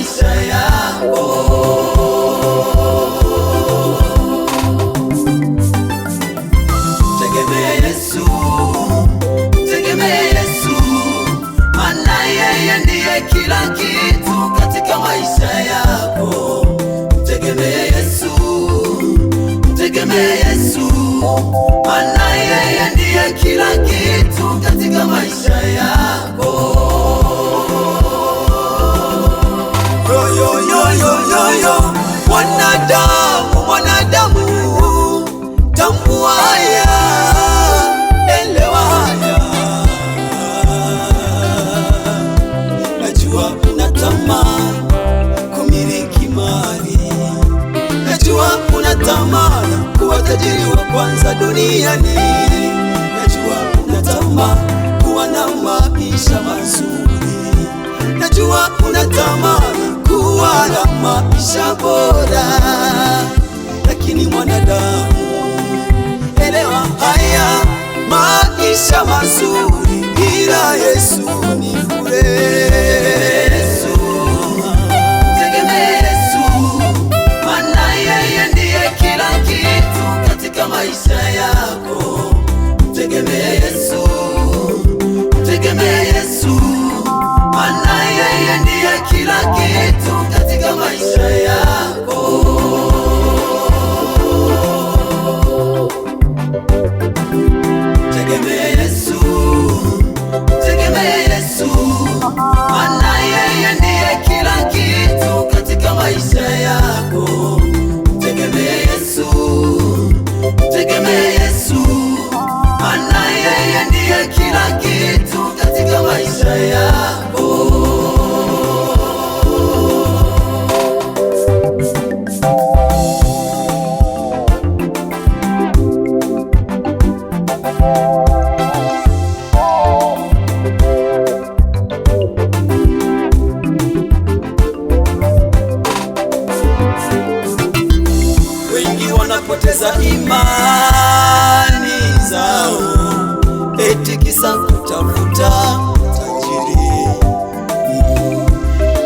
maisha yako. Tegemea Yesu, tegemea Yesu, maana yeye ndiye kila kitu katika maisha yako. Tegemea Yesu, tegemea Yesu, maana yeye ndiye kila kitu katika maisha yako. Yo, mwanadamu, tambua haya, elewa haya. Najua unatamani kumiliki mali, najua unatamani kuwa tajiri wa kwanza duniani, najua unatamani kuwa na maisha mazuri, najua unatamani kuwa na maisha bora. Lakini mwanadamu, elewa haya, maisha mazuri bila Yesu ni bure. Tegemea Yesu, maana yeye ndiye kila kitu katika maisha yako. Tegemea Yesu, tegemea Yesu, maana yeye ndiye kila kitu katika maisha yako. Tegemea Yesu, tegemea Yesu, maana yeye ndiye kila kitu katika maisha yako. Tegemea Yesu, tegemea Yesu, maana yeye ndiye kila kitu katika maisha yako. Wengi wanapoteza imani zao eti kisa kutafuta tajiri.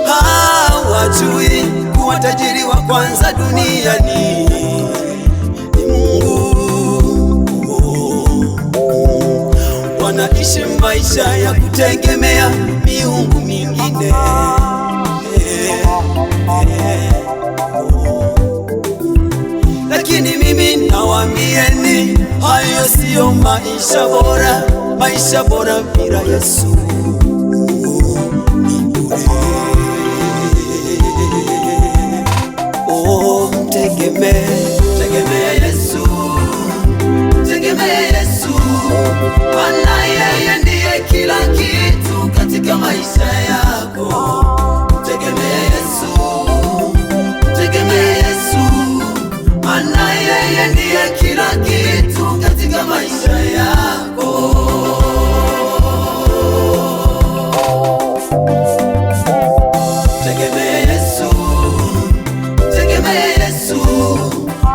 Hawajui kuwa tajiri wa kwanza duniani ni Mungu. Wanaishi maisha ya kutegemea miungu mingine. Lakini mimi nawaambieni, hayo siyo maisha bora. Maisha bora bila Yesu ni bure. Oh, tegemea Yesu, tegemea Yesu, maana yeye ndiye kila kitu katika maisha yako. Tegemea Yesu, tegemea Yesu, maana yeye ndiye kila kitu katika maisha yako. Tegemea Yesu, tegemea Yesu,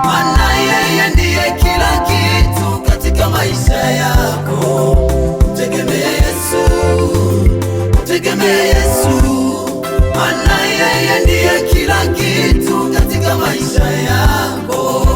maana yeye ndiye kila kitu katika maisha yako. Tegemea Yesu, tegemea Yesu, maana yeye ndiye kila kitu katika maisha yako.